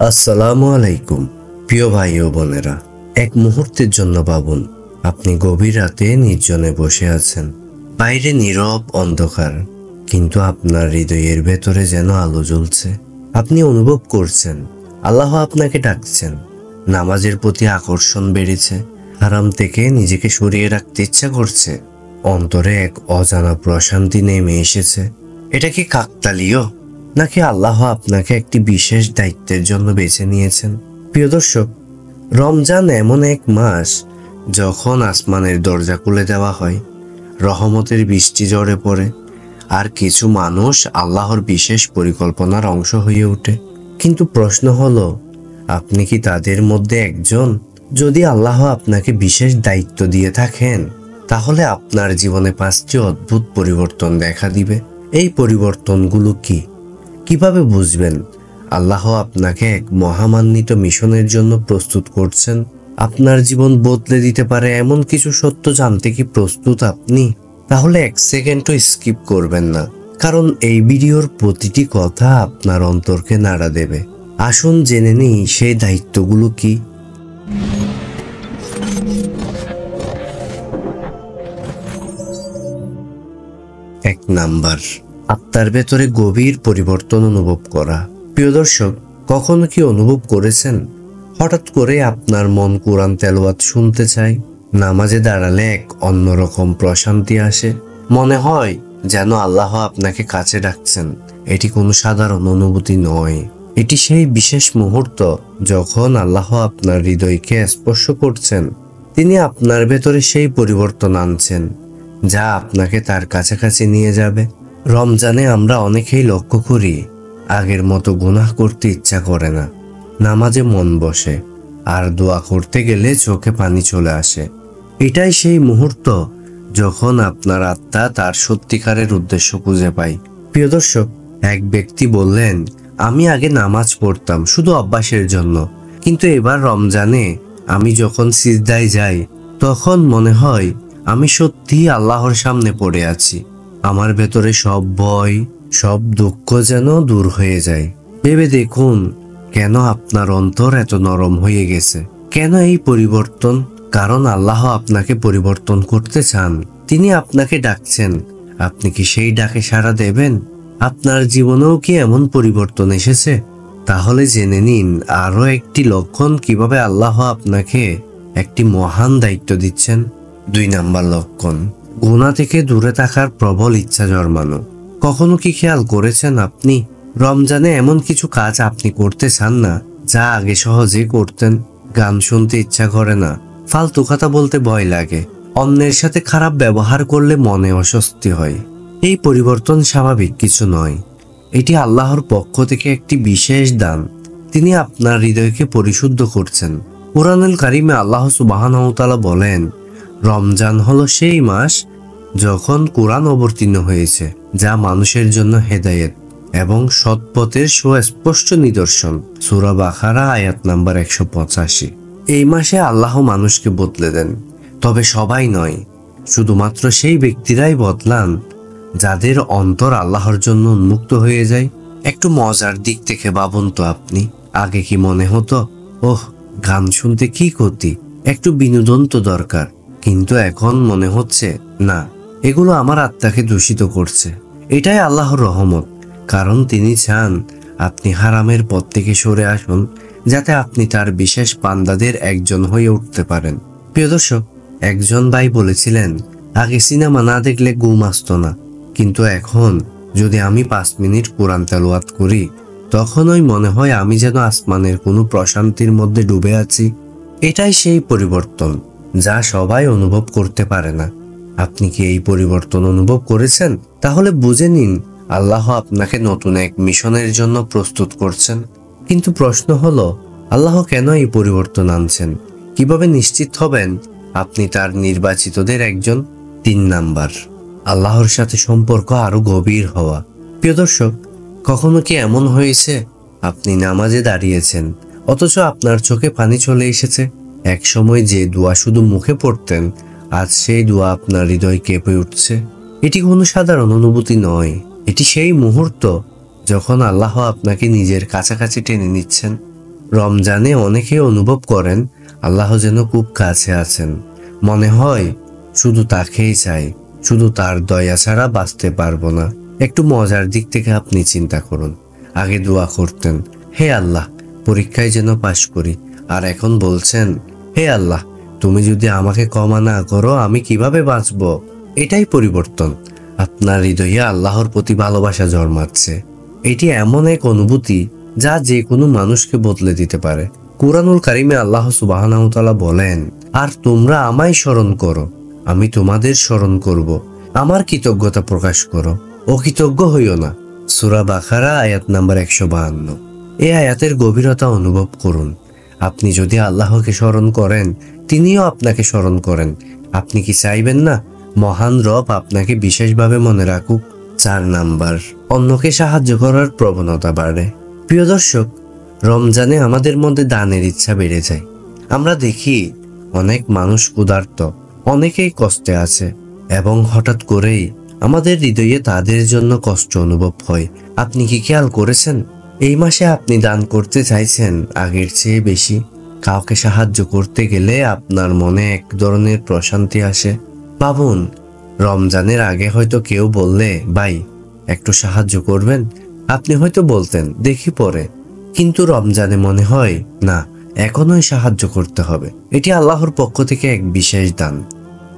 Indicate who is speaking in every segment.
Speaker 1: আসসালামু আলাইকুম প্রিয় ভাই ও বোনেরা, এক মুহূর্তের জন্য ভাবুন আপনি গভীর রাতে নির্জনে বসে আছেন। বাইরে নীরব অন্ধকার, কিন্তু আপনার হৃদয়ের ভেতরে যেন আলো জ্বলছে। আপনি অনুভব করছেন আল্লাহ আপনাকে ডাকছেন। নামাজের প্রতি আকর্ষণ বেড়েছে, হারাম থেকে নিজেকে সরিয়ে রাখতে ইচ্ছা করছে। অন্তরে এক অজানা প্রশান্তি নেমে এসেছে। এটা কি কাকতালীয়, নাকি আল্লাহ আপনাকে একটি বিশেষ দায়িত্বের জন্য বেছে নিয়েছেন? প্রিয় দর্শক, রমজান এমন এক মাস যখন আসমানের দরজা খুলে দেওয়া হয়, রহমতের বৃষ্টি ঝরে পড়ে, আর কিছু মানুষ আল্লাহর বিশেষ পরিকল্পনার অংশ হয়ে ওঠে। কিন্তু প্রশ্ন হলো, আপনি কি তাদের মধ্যে একজন? যদি আল্লাহ আপনাকে বিশেষ দায়িত্ব দিয়ে থাকেন, তাহলে আপনার জীবনে 5টি অদ্ভুত পরিবর্তন দেখা দিবে। এই পরিবর্তনগুলো কি? কিভাবে বুঝবেন আল্লাহ আপনাকে এক মহামান্বিত মিশনের জন্য প্রস্তুত করছেন? আপনার জীবন বদলে দিতে পারে এমন কিছু সত্য জানতে কি প্রস্তুত আপনি? তাহলে 1 সেকেন্ডও স্কিপ করবেন না, কারণ এই ভিডিওর প্রতিটি কথা আপনার অন্তরকে নাড়া দেবে। আসুন জেনে নিই সেই দায়িত্বগুলো কি। 1 নাম্বার, আত্মার ভেতরে গভীর পরিবর্তন অনুভব করা। প্রিয় দর্শক, কখনো কি অনুভব করেছেন হঠাৎ করে আপনার মন কোরআন তেলাওয়াত শুনতে চায়? নামাজে দাঁড়ালে এক অন্যরকম প্রশান্তি আসে। মনে হয় যেন আল্লাহ আপনাকে কাছে ডাকছেন। এটি কোনো সাধারণ অনুভূতি নয়, এটি সেই বিশেষ মুহূর্ত যখন আল্লাহ আপনার হৃদয়কে স্পর্শ করছেন। তিনি আপনার ভেতরে সেই পরিবর্তন আনছেন যা আপনাকে তার কাছাকাছি নিয়ে যাবে। রমজানে আমরা অনেকেই লক্ষ্য করি আগের মতো গুনাহ করতে ইচ্ছা করে না। নামাজে মন বসে, আর দোয়া করতে গেলে চোখে পানি চলে আসে। এটাই সেই মুহূর্ত যখন আপনার আত্মা তার সত্যিকারের উদ্দেশ্য খুঁজে পায়। প্রিয় দর্শক, এক ব্যক্তি বললেন, আমি আগে নামাজ পড়তাম শুধু অভ্যাসের জন্য, কিন্তু এবার রমজানে আমি যখন সিজদায় যাই, তখন মনে হয় আমি সত্যিই আল্লাহর সামনে পড়ে আছি। আমার ভেতরে সব ভয়, সব দুঃখ যেন দূর হয়ে যায়। ভেবে দেখুন কেন আপনার অন্তর এত নরম হয়ে গেছে। কেন এই পরিবর্তন? কারণ আল্লাহ আপনাকে পরিবর্তন করতে চান। তিনি আপনাকে ডাকছেন। আপনি কি সেই ডাকে সাড়া দেবেন? আপনার জীবনেও কি এমন পরিবর্তন এসেছে? তাহলে জেনে নিন আরো একটি লক্ষণ কিভাবে আল্লাহ আপনাকে একটি মহান দায়িত্ব দিচ্ছেন। 2 নাম্বার লক্ষণ, গুনাহ থেকে দূরে থাকার প্রবল ইচ্ছা জন্মানো। কখনো কি খেয়াল করেছেন আপনি রমজানে এমন কিছু কাজ আপনি করতে চান না যা আগে সহজেই করতেন? গান শুনতে ইচ্ছা করে না, ফালতু কথা বলতে ভয় লাগে, অন্যের সাথে খারাপ ব্যবহার করলে মনে অস্বস্তি হয়। এই পরিবর্তন স্বাভাবিক কিছু নয়, এটি আল্লাহর পক্ষ থেকে একটি বিশেষ দান। তিনি আপনার হৃদয়কে পরিশুদ্ধ করছেন। কুরআনুল কারীমে আল্লাহ সুবহানাহু ওয়া তাআলা বলেন, রমজান হলো সেই মাস যখন কোরআন অবতীর্ণ হয়েছে, যা মানুষের জন্য হেদায়েত এবং সৎপথের সুস্পষ্ট নিদর্শন। সূরা বাকারা আয়াত নাম্বার 185। এই মাসে আল্লাহ মানুষকে বদলে দেন, তবে সবাই নয়। শুধুমাত্র সেই ব্যক্তিরাই বদলান যাদের অন্তর আল্লাহর জন্য উন্মুক্ত হয়ে যায়। একটু মজার দিক থেকে ভাবুন তো আপনি, আগে কি মনে হতো, ওহ গান শুনতে কি ক্ষতি, একটু বিনোদন তো দরকার? কিন্তু এখন মনে হচ্ছে, না, এগুলো আমার আত্মাকে দূষিত করছে। এটাই আল্লাহর রহমত, কারণ তিনি চান আপনি হারামের পথ থেকে সরে আসুন, যাতে আপনি তার বিশেষ বান্দাদের একজন হয়ে উঠতে পারেন। প্রিয় দর্শক, একজন ভাই বলেছিলেন, আগে সিনেমা না দেখলে ঘুম আসতো না, কিন্তু এখন যদি আমি 5 মিনিট কোরআন তেলাওয়াত করি, তখনই মনে হয় আমি যেন আসমানের কোনো প্রশান্তির মধ্যে ডুবে আছি। এটাই সেই পরিবর্তন যা সবাই অনুভব করতে পারে না। আপনি কি এই পরিবর্তন অনুভব করেছেন? তাহলে বুঝে নিন আল্লাহ আপনাকে নতুন এক মিশনের জন্য প্রস্তুত করছেন। কিন্তু প্রশ্ন হলো, আল্লাহ কেন এই পরিবর্তন আনছেন? কিভাবে নিশ্চিত হবেন আপনি তার নির্বাচিতদের একজন? 3 নাম্বার, আল্লাহর সাথে সম্পর্ক আরো গভীর হওয়া। প্রিয় দর্শক, কখনো কি এমন হয়েছে আপনি নামাজে দাঁড়িয়েছেন, অথচ আপনার চোখে পানি চলে এসেছে? এক সময় যে দোয়া শুধু মুখে পড়তেন, আজ সেই দোয়া আপনার হৃদয় কেঁপে উঠছে। এটি কোনো সাধারণ অনুভূতি নয়, এটি সেই মুহূর্ত যখন আল্লাহ আপনাকে নিজের কাছাকাছি টেনে নিচ্ছেন। রমজানে অনেকে অনুভব করেন আল্লাহ যেন খুব কাছে আছেন, মনে হয় শুধু তাকেই চাই, শুধু তার দয়া ছাড়া বাঁচতে পারবো না। একটু মজার দিক থেকে আপনি চিন্তা করুন, আগে দোয়া করতেন হে আল্লাহ পরীক্ষায় যেন পাশ করি, আর এখন বলছেন হে আল্লাহ তুমি যদি আমাকে ক্ষমা না করো আমি কিভাবে বাঁচবো। এটাই পরিবর্তন, আপনার হৃদয়ে আল্লাহর প্রতি ভালোবাসা জন্মাচ্ছে। এটি এমন এক অনুভূতি যা যে কোনো মানুষকে বদলে দিতে পারে। কুরআনুল কারিমে আল্লাহ সুবহানাহু ওয়া তাআলা বলেন, আর তোমরা আমায় স্মরণ করো, আমি তোমাদের স্মরণ করব, আমার কৃতজ্ঞতা প্রকাশ করো, অকৃতজ্ঞ হইও না। সূরা বাকারা আয়াত নাম্বার 152। এই আয়াতের গভীরতা অনুভব করুন। আপনি যদি আল্লাহকে স্মরণ করেন, তিনিও আপনাকে স্মরণ করেন। আপনি কি চাইবেন না মহান রব আপনাকে বিশেষভাবে মনে রাখুক? 4 নাম্বার, অন্যকে সাহায্য করার প্রবণতা বাড়ে। প্রিয় দর্শক, রমজানে আমাদের মধ্যে দানের ইচ্ছা বেড়ে যায়। আমরা দেখি অনেক মানুষ ক্ষুধার্ত, অনেকেই কষ্টে আছে, এবং হঠাৎ করেই আমাদের হৃদয়ে তাদের জন্য কষ্ট অনুভব হয়। আপনি কি খেয়াল করেছেন এই মাসে আপনি দান করতে চাইছেন আগের চেয়ে বেশি? কাউকে সাহায্য করতে গেলে আপনার মনে এক ধরনের প্রশান্তি আসে। ভাবুন, রমজানের আগে হয়তো কেউ বললে ভাই একটু সাহায্য করবেন, আপনি হয়তো বলতেন দেখি পরে, কিন্তু রমজানে মনে হয় না, এখনই সাহায্য করতে হবে। এটি আল্লাহর পক্ষ থেকে এক বিশেষ দান।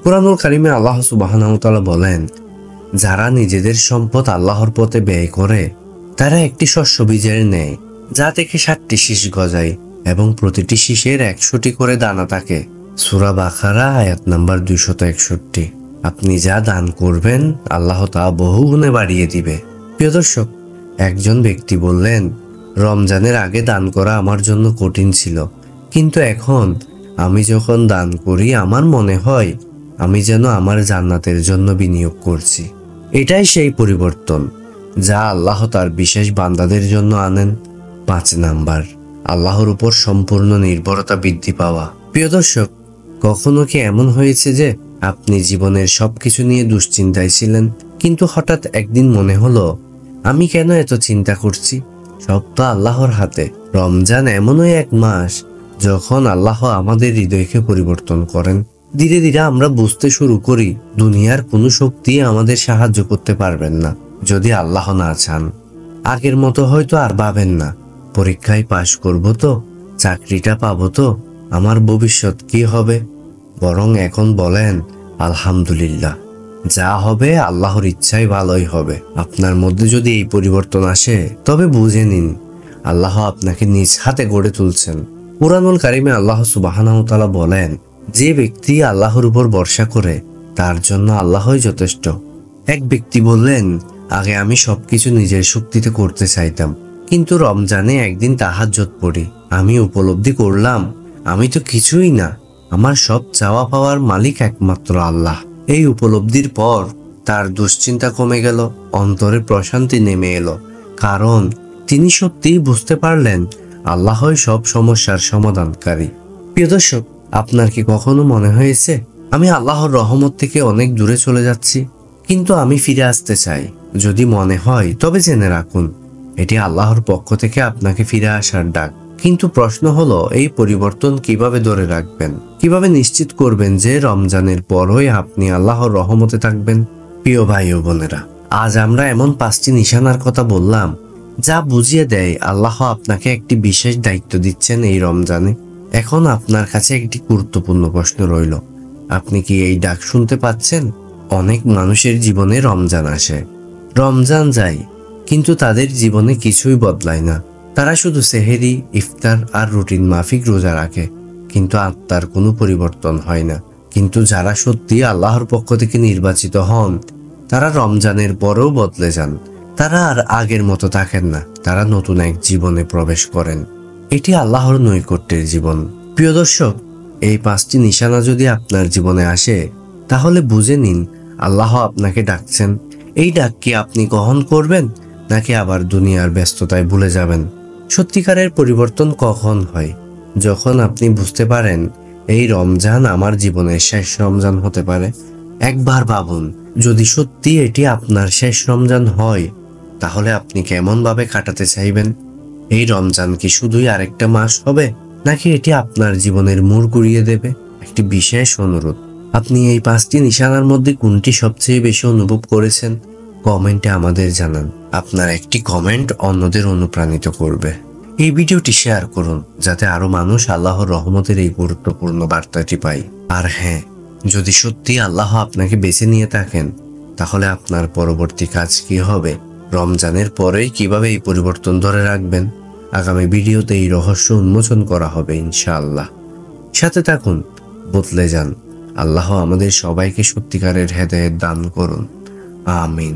Speaker 1: কুরআনুল কারিমে আল্লাহ সুবহানাহু ওয়া তাআলা বলেন, যারা নিজেদের সম্পদ আল্লাহর পথে ব্যয় করে তারা একটি শস্য বীজের ন্যায়, যা থেকে 7টি শীষ গজায় এবং প্রতিটি শীষের 100টি করে দানা থাকে। সূরা বাকারা আয়াত নাম্বার 261। আপনি যা দান করবেন আল্লাহ তা বহুগুণে বাড়িয়ে দিবে। প্রিয় দর্শক, একজন ব্যক্তি বললেন, রমজানের আগে দান করা আমার জন্য কঠিন ছিল, কিন্তু এখন আমি যখন দান করি আমার মনে হয় আমি যেন আমার জান্নাতের জন্য বিনিয়োগ করছি। এটাই সেই পরিবর্তন যা আল্লাহ তার বিশেষ বান্দাদের জন্য আনেন। 5 নাম্বার, আল্লাহর উপর সম্পূর্ণ নির্ভরতা বৃদ্ধি পাওয়া। প্রিয় দর্শক, কখনো কি এমন হয়েছে যে আপনি জীবনের সবকিছু নিয়ে দুশ্চিন্তায় ছিলেন, কিন্তু হঠাৎ একদিন মনে হলো আমি কেন এত চিন্তা করছি, সব তো আল্লাহর হাতে। রমজান এমনই এক মাস যখন আল্লাহ আমাদের হৃদয়কে পরিবর্তন করেন। ধীরে ধীরে আমরা বুঝতে শুরু করি দুনিয়ার কোনো শক্তি আমাদের সাহায্য করতে পারবেন না যদি আল্লাহ না চান। আগের মতো হয়তো আর ভাবেন না পরীক্ষায় পাশ করব তো, চাকরিটা পাবো তো, আমার ভবিষ্যৎ কি হবে, বরং এখন বলেন আলহামদুলিল্লাহ, যা হবে আল্লাহর ইচ্ছায় ভালোই হবে। আপনার মধ্যে যদি এই পরিবর্তন আসে তবে বুঝে নিন আল্লাহ আপনাকে নিজ হাতে গড়ে তুলছেন। কুরআনুল কারিমে আল্লাহ সুবহানাহু ওয়া তাআলা বলেন, যে ব্যক্তি আল্লাহর উপর ভরসা করে তার জন্য আল্লাহই যথেষ্ট। এক ব্যক্তি বললেন, আগে আমি সবকিছু নিজের শক্তিতে করতে চাইতাম, কিন্তু রমজানে একদিন তাহাজ্জুদ পড়ি আমি উপলব্ধি করলাম আমি তো কিছুই না, আমার সব চাওয়া পাওয়ার মালিক একমাত্র আল্লাহ। এই উপলব্ধির পর তার দুশ্চিন্তা কমে গেল, অন্তরে প্রশান্তি নেমে এলো, কারণ তিনি সত্যিই বুঝতে পারলেন আল্লাহই সব সমস্যার সমাধানকারী। প্রিয় দর্শক, আপনার কি কখনো মনে হয়েছে আমি আল্লাহর রহমত থেকে অনেক দূরে চলে যাচ্ছি, কিন্তু আমি ফিরে আসতে চাই? যদি মনে হয় তবে জেনে রাখুন এটি আল্লাহর পক্ষ থেকে আপনাকে ফিরে আসার ডাক। কিন্তু প্রশ্ন হলো, এই পরিবর্তন কিভাবে ধরে রাখবেন, কিভাবে নিশ্চিত করবেন যে রমজানের পরই আপনি আল্লাহর রহমতে থাকবেন? প্রিয় ভাই ও বোনেরা, আজ আমরা এমন 5টি নিশানার কথা বললাম যা বুঝিয়ে দেয় আল্লাহ আপনাকে একটি বিশেষ দায়িত্ব দিচ্ছেন এই রমজানে। এখন আপনার কাছে একটি গুরুত্বপূর্ণ প্রশ্ন রইল, আপনি কি এই ডাক শুনতে পাচ্ছেন? অনেক মানুষের জীবনে রমজান আসে, রমজান যায়, কিন্তু তাদের জীবনে কিছুই বদলায় না। তারা শুধু সেহেরি, ইফতার আর রুটিন মাফিক রোজা রাখে, কিন্তু আত্মার কোনো পরিবর্তন হয় না। কিন্তু যারা সত্যি আল্লাহর পক্ষ থেকে নির্বাচিত হন তারা রমজানের পরেও বদলে যান। তারা আর আগের মতো থাকেন না, তারা নতুন এক জীবনে প্রবেশ করেন। এটি আল্লাহর নৈকট্যের জীবন। প্রিয় দর্শক, এই 5টি নিশানা যদি আপনার জীবনে আসে তাহলে বুঝে নিন আল্লাহ আপনাকে ডাকছেন। এই ডাক কি আপনি গ্রহণ করবেন নাকি আবার দুনিয়ার ব্যস্ততায় ভুলে যাবেন? সত্যিকারের পরিবর্তন কখন হয়? যখন আপনি বুঝতে পারেন এই রমজান আমার জীবনের শেষ রমজান হতে পারে। একবার ভাবুন, যদি সত্যি এটি আপনার শেষ রমজান হয় তাহলে আপনি কেমন ভাবে কাটাতে চাইবেন? এই রমজান কি শুধুই আরেকটা মাস হবে, নাকি এটি আপনার জীবনের মোড় ঘুরিয়ে দেবে? একটি বিশেষ অনুরোধ, আপনি এই 5টি নিশানার মধ্যে কোনটি সবচেয়ে বেশি অনুভব করেছেন? কমেন্টে আমাদের জানান। আপনার একটি কমেন্ট অন্যদের অনুপ্রাণিত করবে। এই ভিডিওটি শেয়ার করুন, যাতে আরো মানুষ আল্লাহর রহমতের এই গুরুত্বপূর্ণ বার্তাটি পায়। আর হ্যাঁ, যদি সত্যি আল্লাহ আপনাকে বেছে নিয়ে থাকেন, তাহলে আপনার পরবর্তী কাজ কি হবে? রমজানের পরেই কিভাবে এই পরিবর্তন ধরে রাখবেন? আগামী ভিডিওতে এই রহস্য উন্মোচন করা হবে ইনশাআল্লাহ। সাথে থাকুন, বদলে যান। আল্লাহ আমাদের সবাইকে সত্যিকারের হেদায়েত দান করুন। আমিন।